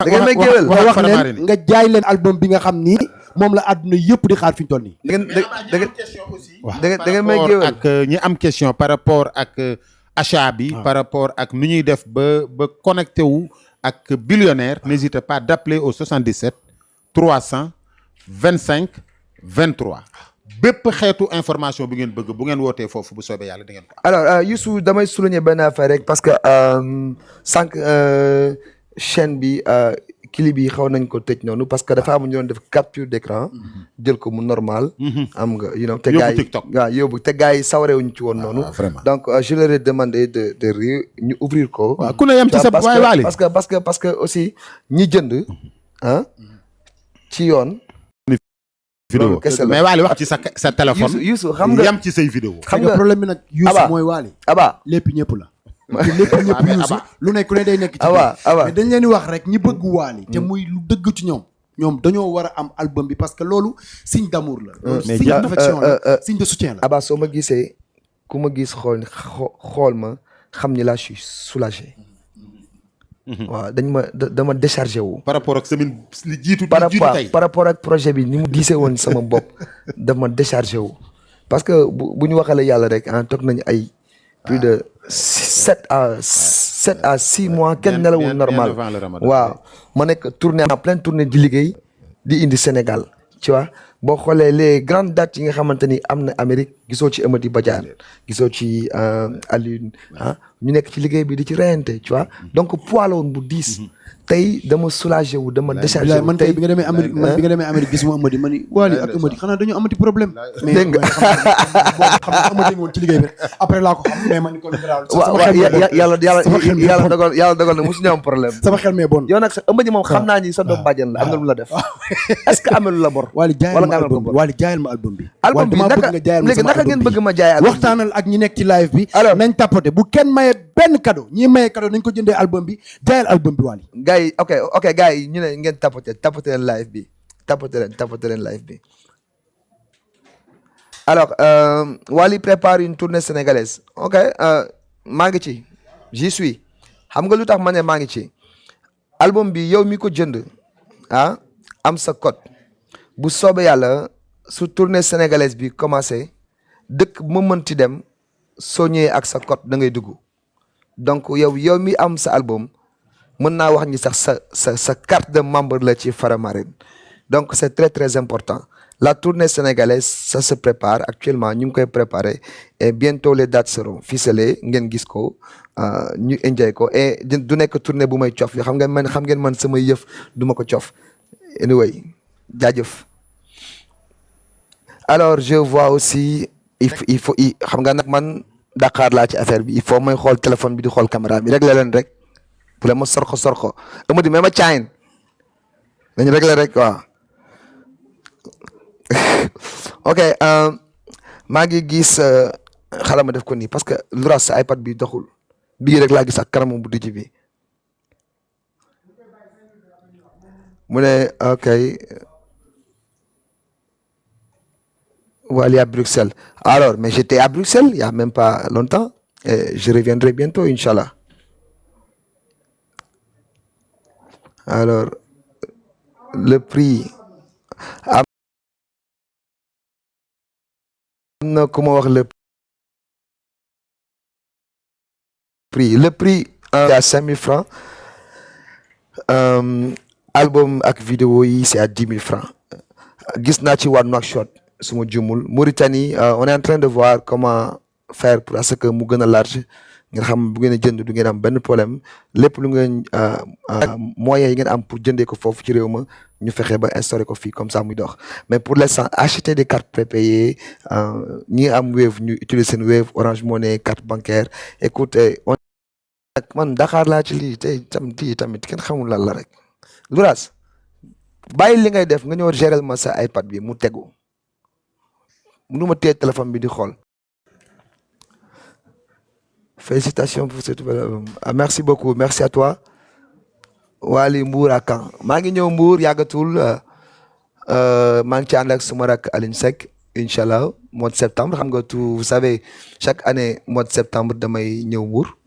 da ngeen may géwél nga wax leen nga jaay leen album bi nga xam ni moom la àdduna yëpp di xaar fi ñu toll nii. da ngeen may géwél ak ñi am question par rapport ak achat bi. par rapport ak nu ñuy def ba connecté wu ak billionnaire. n'hésitez pas d'appeler au 77 300 25 23. bépp xeetu information bu ngeen bëgg bu ngeen wootee foofu bu soobee yàlla di ngeen ko. alors Youssou damay souligner benn affaire rek parce que sànq chaîne bi clip bi xaw nañ ko tëj noonu parce que dafa am ñu doon def capture d'écran jël ko mu normal. am nga te gars yi waaw yóbbu te gars yi sawarewuñu ci woon noonu. donc je leur ai demandé de ñu ouvrir ko. waaw ku ne yem ci sa waay waali parce que aussi ñi jënd ci yoon. vidéo mais Waly wax ci sa téléphone. Youssou xam nga yam ci say vidéo. xam nga problème bi nag. Youssou mooy Waly. lépp ñëpp la. lépp ñëpp Youssou lu nekk ku ne day nekk ci mais dañ leen di wax rek ñi bëgg Waly te muy lu dëgg ci ñoom dañoo war a am album bi parce que loolu signe d'amour la. signe d'affection la signe de soutien la. Aba soo ma gisee ku ma gis xool ma xam ni là je suis soulagé. waaw dama déchargé wu. par rapport ak semaine li jiitu tey par rapport ak projet bi ni mu diisee woon sama bopp dama déchargé wu. parce que bu ñu waxalee yàlla rek toog nañu ay plus de 7 à 6 mois kenn nelawul normal. waaw ma nekk tournée en pleine tournée di liggéey di indi Sénégal tu vois boo xoolee les grandes dates yi nga xamante ni am na Amérique gisoo ci Amady Badiane gisoo ci Alioune ñu nekk ci liggéey bi di ci reyante tu vois donc poids la woon bu diis tey dama soulagé wu dama déchargé wu. man tey bi nga demee Amérique gis mu Amady ma ni Waly ak Amady xanaa dañoo amati problème. dégg nga xam nga Amady woon ci liggéey bi après laa ko xam mais man ni ko yàlla dogal na mosu ñu am problème. sama xel mee bon yow nag sa Amady moom xam naa ni sa doom bàjjen la am na lu la def est-ce que amelu la bor. Waly jaayal ma album bi. album bi naka ngeen bëgg ma jaay album bi waxtaanal ak ñi nekk ci live bi. alors nañ tapoter bu kenn maye benn cadeau ñi maye cadeau nañ ko jëndee album bi jaayal album bi Waly. gars yi ok gars yi ñu ne ngeen tapoter leen live bi tapoter leen live bi. alors Waly prépare une tournée sénégalaise ok maa ngi ci j'y suis xam nga lu tax ma ne maa ngi ci album bi yow mi ko jënd am sa code bu soobee yàlla su tournée sénégalaise bi commencé dëkk mu mënti dem soo ñëwee ak sa code da ngay dugg donc yow mi am sa album mën naa wax ni sax sa carte de membre la ci Faramareen donc c'est très très important la tournée sénégalaise ça se prépare actuellement ñu ngi koy préparer et bientôt les dates seront ficelées ngeen gis ko ñu enjoy ko et du nekk tournée bu may cof xam ngeen man samay yëf du ma ko cof anyway jaajëf. alors je vois aussi il faut xam nga nag man Dakar laa ci affaire bi il faut may xool téléphone bi di xool caméra bi régler leen rek bu la ma sorko Amady mais ma caayin dañu régler rek waaw ok maa ngi gis xala ma def ko nii parce que lu ras sa iPad bi doxul bii rek laa gis ak kanamam bu dijj bi mu ne ok Waly à Bruxelles alors mais j'étais à Bruxelles il y a même pas longtemps et je reviendrai bientôt Inch'Allah. alors le prix am na ku ma wax le prix à 5 000 francs album ak vidéo yi c'est à 10 000 francs gis naa ci waa Nouakchott su ma jumul Mauritanie on est en train de voir comment faire pour à ce que mu gën a large ngeen xam bu ngeen a jënd du ngeen am benn problème lépp lu ngeen moyens yi ngeen am pour jëndee ko foofu ci réew ma ñu fexe ba instauré ko fii comme ça muy dox mais pour l'instant acheter des cartes prépayées ñi am Wave ñu utiliser seen Wave Orange Money carte bancaire écoutez man Dakar laa ci lii tey tamit kenn xamul lan la rek Louras bàyyi li ngay def nga ñëw gérer ma sa iPad bi mu tegu mënu ma téye téléphone bi di xool. Félicitations pour cette nouvelle album. Merci beaucoup merci à toi Waly Mbour à Caen maa ngi ñëw Mbour yàggatul maa ngi ci ànd ak suma rak Aline Seck inchallah mois de septembre xam nga tout vous savez chaque année mois de septembre damay ñëw Mbour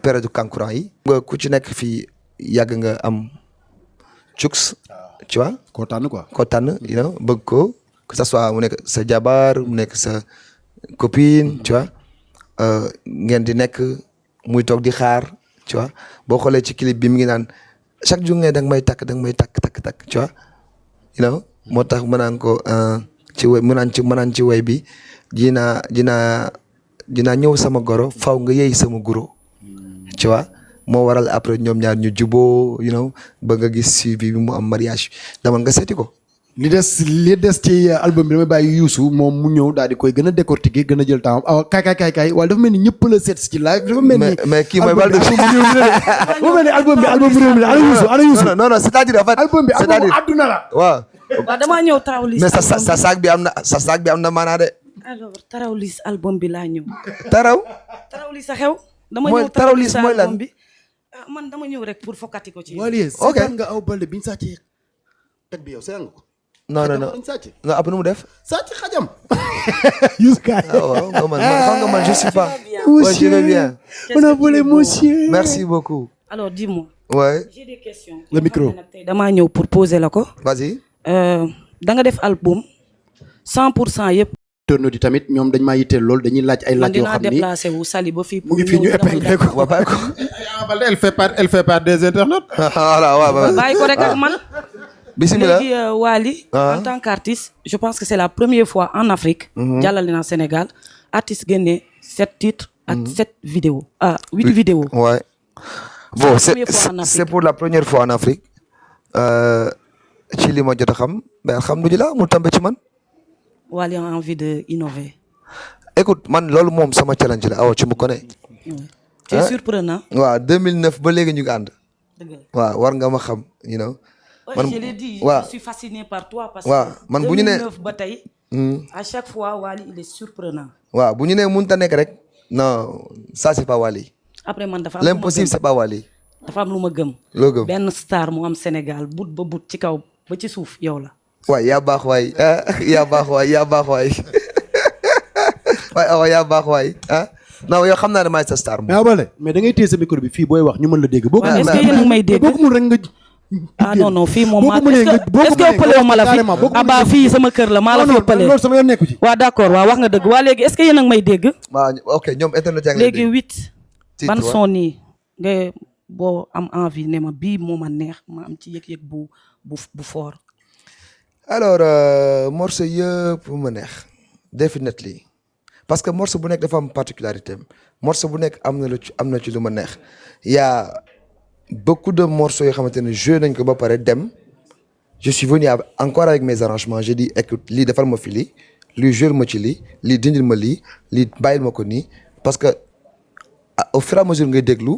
période kankuran yi nga ku ci nekk fii yàgg nga am cuks tu vois koo tànn quoi. koo tànn bëgg ko que ça soit mu nekk sa jabar mu nekk sa copine tu vois ngeen di nekk muy toog di xaar tu vois boo xoolee ci clip bi mi ngi naan chaque jour nga da nga may takk tu vois moo tax ma naan ko ci way ma naan ci way bi dinaa ñëw sama goro faw nga yey sama guro tu vois moo waral après ñoom ñaar ñu juboo ba nga gis suivi bi mu am mariage dama nga seeti ko. li des ci album bi damay bàyyi Youssou moom mu ñëw daal di koy gën a décortiquer gën a jël temps kaay waaye dafa mel ni ñëpp la seet ci live dafa mel ni mais kii mooy Balde dafa mel ni album réew mi la ana Youssou non c'est-à-dire en fait album bi album adduna la waaw damaa ñëw Tarawlis mais sa saag bi am na maanaa de alors Tarawlis album bi laa ñëw Tarawlis sa xew dama ñëw Tarawlis mooy lan bi man dama ñëw rek pour fokkati ko ci wali ok nga aw Balde biñu sàccee teg bi yow seetaan nga ko non après nu mu def sàcc xajam Youssou Kaay waaw man je suis pas monsieur je vais bien on a volé monsieur merci beaucoup alors dis-moi ouais j'ai des questions le micro tey damaa ñëw pour poser la ko vas-y da nga def album 100% yëpp tourno di tamit ñoom dañ maa yitteel lool dañuy laaj ay laaj yoo xam ni déplacé wu Sali ba fii mu ngi fi ñu épinglé ko waa bàyyi ko elle fait part des internautes. voilà waaw bàyyi ko rek ak man bismillah léegi Wally en tant qu'artiste je pense que c'est la première fois en Afrique jàllale na Sénégal artiste génne 7 titres ak 7 vidéos 8 vidéos ouais bon c'est c'est pour la première fois en Afrique ci li ma jot a xam mais alhamdulilah mu tambe ci man Wally a envie de innover écoute man loolu moom sama challenge la awa ci mu connais c'est surprenant waaw 2009 ba léegi ñu ngi ànd dëgg la waaw war nga ma xam man je l'ai dit waaw je suis fasciné par toi parce waaw que man bu ñu nee 2009 ba tey à chaque fois Wally il est surprenant waaw bu ñu nee mënut a nekk rek non ça c'est pas Wally après man dafa am l'impossible c'est pas Wally dafa am lu ma gëm loo gëm benn star mu am Sénégal but ba but ci kaw ba ci suuf yow la waay yaa baax waay yaa baax waay waay awa yaa baax waay non yow xam naa ne maay sa star moom. mais da ngay téye sa micro bi fii booy wax ñu mën la dégg. boo ko est-ce que yéen a ngi may dégg boo ko mën rek nga. non fii moom maa est-ce que ëppalewu ma la fi aba fii sama kër la maa la fi ëppalee loolu sama yoon nekku ci. waaw d'accord waaw wax nga dëgg waa léegi est-ce que yéen a ngi may dégg. waaw ok ñoom internet yaa ngi lay dégg léegi 8 ban son nii nga boo am envie ne ma bii moo ma neex ma am ci yëg-yëg bu fort. alors morceau yëpp ma neex definitely parce que morceau bu nekk dafa am particularité morceau bu nekk am na ci lu ma neex y'a beaucoup de morceaux yoo xamante ne joué nañ ko ba pare dem je suis venu encore avec mes arrangements j'ai dit écoute lii defal ma fi lii joué ma ci lii dindil ma lii bàyyil ma ko nii parce que au fur et à mesure ngay déglu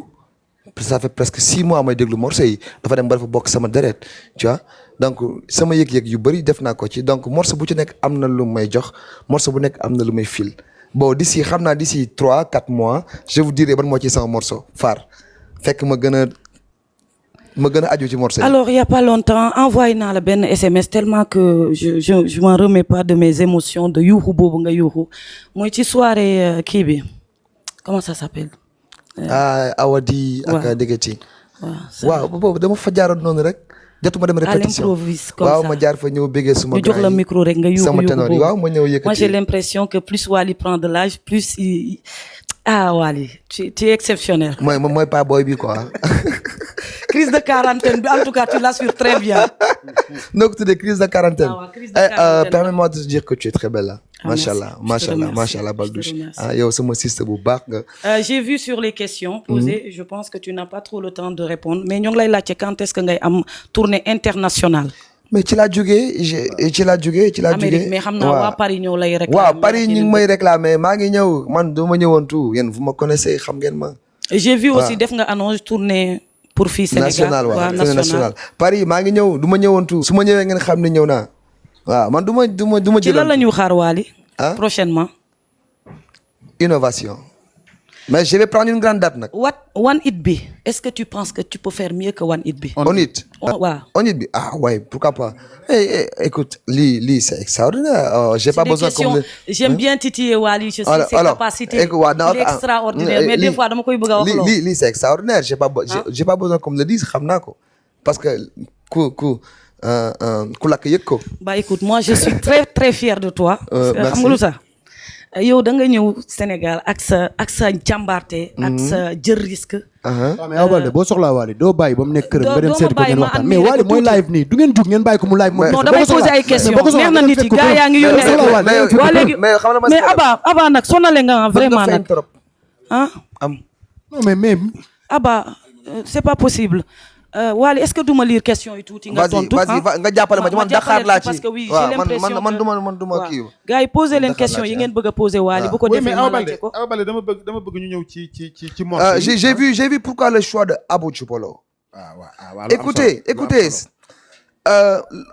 ça fait presque 6 mois may déglu morceaux yi dafa dem ba dafa bokk sama deret tu vois donc sama yëg-yëg yu bëri def naa ko ci donc morceau bu ci nekk am na lu may jox morceau bu nekk am na lu may fil bon d'ici 3-4 mois je vous dirai ban moo ci sama morceau phare fekk ma gën a aju ci morceau yi. alors il y a pas longtemps envoyé naa la benn SMS tellement que je m'en remets pas de mes émotions de yuuxu boobu nga yuuxu mooy ci soirée kii bi comment ça s'appelle. Awadi ak Degeti. waaw boobu dama fa jaaroon noonu rek. jotuma dem répétition à l'improviste comme ça waaw ma jaar fa ñëw béggee suma ñu jox la micro rek nga yuuxu sama ténor yi waaw ma ñëw yëkkati. moi j'ai l'impression que plus Wally prend de l'âge plus Wally tu es exceptionnel. mooy pas boy bi quoi. crise de quarantaine bi en tout cas tu l'assures très bien. noo ko tuddee crise de quarantaine. waaw crise de quarantaine permets-moi de te dire que tu es très belle là. merci macha allah Baldouche yow sama sister bu baax nga. j'ai vu sur les questions posées je pense que tu n'as pas trop le temps de répondre mais ñoo ngi lay laajte quand est-ce que ngay am tournée internationale. mais ci laa jógee Amérique mais xam naa waa Paris ñëw lay réclamer. waaw Paris ñu ngi may réclamer maa ngi ñëw man du ma ñëwoon tout yéen vous me connaissez xam ngeen ma. j'ai vu aussi def nga annonce tournée pour fii Sénégal national Paris maa ngi ñëw du ma ñëwoon tout su ma ñëwee ngeen xam ne ñëw naa waaw man du ma ci lan la ñu xaar Wally prochainement. innovation. mais je vais prendre une grande date nag. One Hit bi est-ce que tu penses que tu peux faire mieux que One Hit bi. On Hit. waaw On Hit bi ouais pourquoi pas. Écoute lii c'est extraordinaire. J'ai pas besoin comme le... j'aime bien titiller Wally. je sais ses capacités. il est extraordinaire mais des fois dama koy bëgg a wax loolu. lii c'est extraordinaire j'ai pas besoin comme le disent xam naa ko parce que ku lakk yëg ko. Bah écoute moi je suis très très fier de toi. Merci. xam nga lu tax yow da nga ñëw Sénégal ak sa jàmbaarte. ak sa jël risque. waaw mais Awa Baldé boo soxlaa Wally doo bàyyi ba mu nekk këram nga dem seeti ko ngeen waxtaan mais admirer Wally mooy live nii du ngeen jug ngeen bàyyi ko mu live. non damay poser ay questions neex na nit yi gars yaa ngi yónnee waa léegi mais Aba nag sonale nga vraiment nag ah non mais Aba c'est pas possible. Wally est-ce que du ma lire question yi tuuti nga tontu vas-y nga jàppale ma ci man Dakar laa ci parce que oui j'ai l'impression man duma kii. gars yi poser leen question yi ngeen bëgg a poser Wally bu ko defee ma laajte ko. Awa Baldé dama bëgg ñu ñëw ci j'ai vu pourquoi le choix de Abou Tchoupolo. Écoutez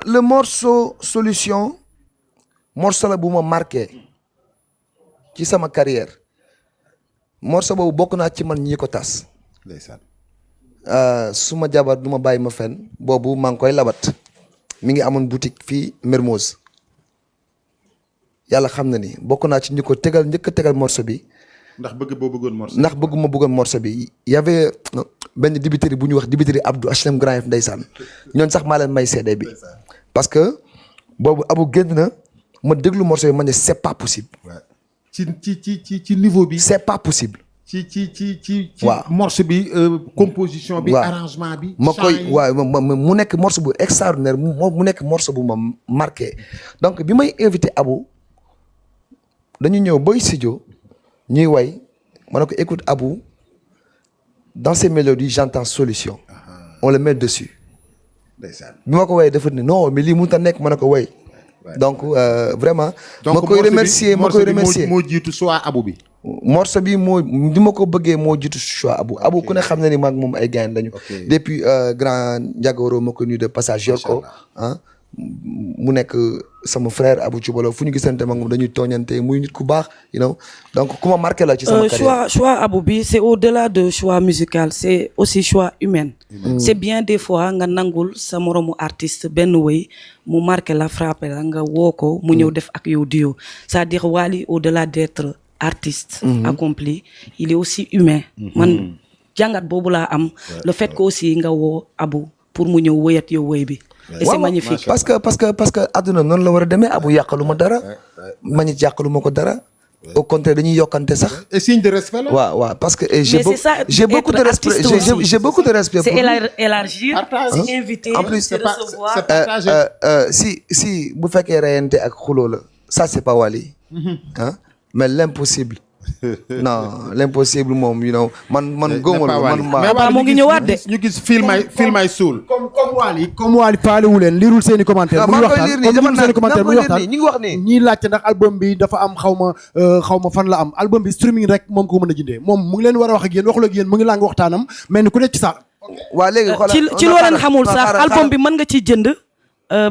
le morceau Solution morceau la bu ma marqué ci sama carrière morceau boobu bokk naa ci man ñi ko tas. ndeysaan. suma jabar du ma bàyyi ma fen boobu maa ngi koy labat mi ngi amoon boutique fii Mermoz yàlla xam na ni bokk naa ci njëkk a tegal morceau bi. ndax bëggoon morceau. ndax bëggoon morceau bi y avait benn dibiteri bu ñuy wax dibiteri Abdou HLM Grand Yoff ndeysaan ñoon sax maa leen may CD bi parce que boobu Abou génn na ma déglu morceau bi ma ne c'est pas possible. ci niveau bi. c'est pas possible. ci waaw morceau bi composition bi. arrangement bi. ma koy waaw mu nekk morceau bu extraordinaire mu nekk morceau bu ma marqué donc bi may invité Abou dañu ñëw boy studio ñuy way ma ne ko écoute Abou dans ces mélodies j'entends Solution. On le met dessus. ndeysaan. bi ma ko wayee dafa ne non mais lii mënut a nekk ma ne ko way. donc vraiment. ma koy remercier moo jiitu soit Abou bi. morceau bi moo di ma ko bëggee moo jiitu choix Abou ku ne xam na ni maag moom ay gaañ lañu. depuis grand Ndiagoro ma ko nuyu de passage yor ko mu nekk sama frère Abou Tchoupolo fu ñu gisante mag moom dañuy tooñante muy nit ku baax you know donc ku ma marqué la ci sama carrière. choix Abou bi c'est au-delà de choix musical c'est aussi choix humain. C'est bien des fois nga nangul sa moromu artiste benn wëy mu marqué la frappé la nga woo ko mu ñëw def ak yow duo c'est-à-dire Wally au-delà d'être artiste accompli il est aussi humain. man jàngat boobu laa am le fait que aussi nga woo Abou pour mu ñëw wëyat yow wëy bi. et c'est magnifique parce que àdduna noonu la war a demee Abou yàqalu ma dara. ma ñu yàqalu ma ko dara. au contraire dañuy yokkante sax. et signe de respect la. waaw parce que j'ai beaucoup de respect. j'ai beaucoup de respect. c'est élargir. c'est inviter. en plus c'est recevoir. si bu fekkee reyante ak xuloo la ça c'est pas Wally. mais l'impossible. non l'impossible moom you know man góomal mais mu ngi ñëwaat de. ñu gis Feel My Soul. comme Wally faale wu leen liirul seen i commentaire mu ngi waxtaan mu ngi waxtaan ñu ngi wax ni ñii laajte ndax album bi dafa am xaw ma fan la am album bi streaming rek moom ko mën a jëndee moom mu ngi leen war a wax ak yéen waxul ak yéen mu ngi laa ngi waxtaanam mais ni ku nekk ci sax. waa léegi ci loo leen xamul sax album bi mën nga ci jënd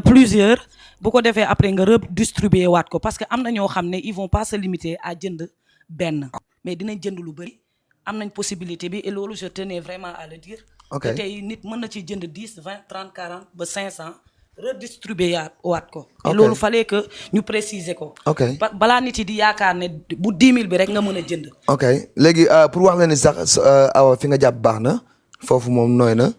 plusieurs bu ko defee après nga redistribuer waat ko parce que am na ñoo xam ne ils vont pas se limiter à jënd benn mais dinañ jënd lu bëri am nañ possibilité bi et loolu je tenais vraiment à le dire. ok tey nit mën na ci jënd 10 20 30 40 ba 500 redistribuer waat ko. et loolu fallait que ñu préciser ko. ok balaa nit yi di yaakaar ne bu 10 000 bi rek nga mën a jënd. ok léegi pour wax la ni sax awa fi nga jàpp baax na foofu moom nooy na.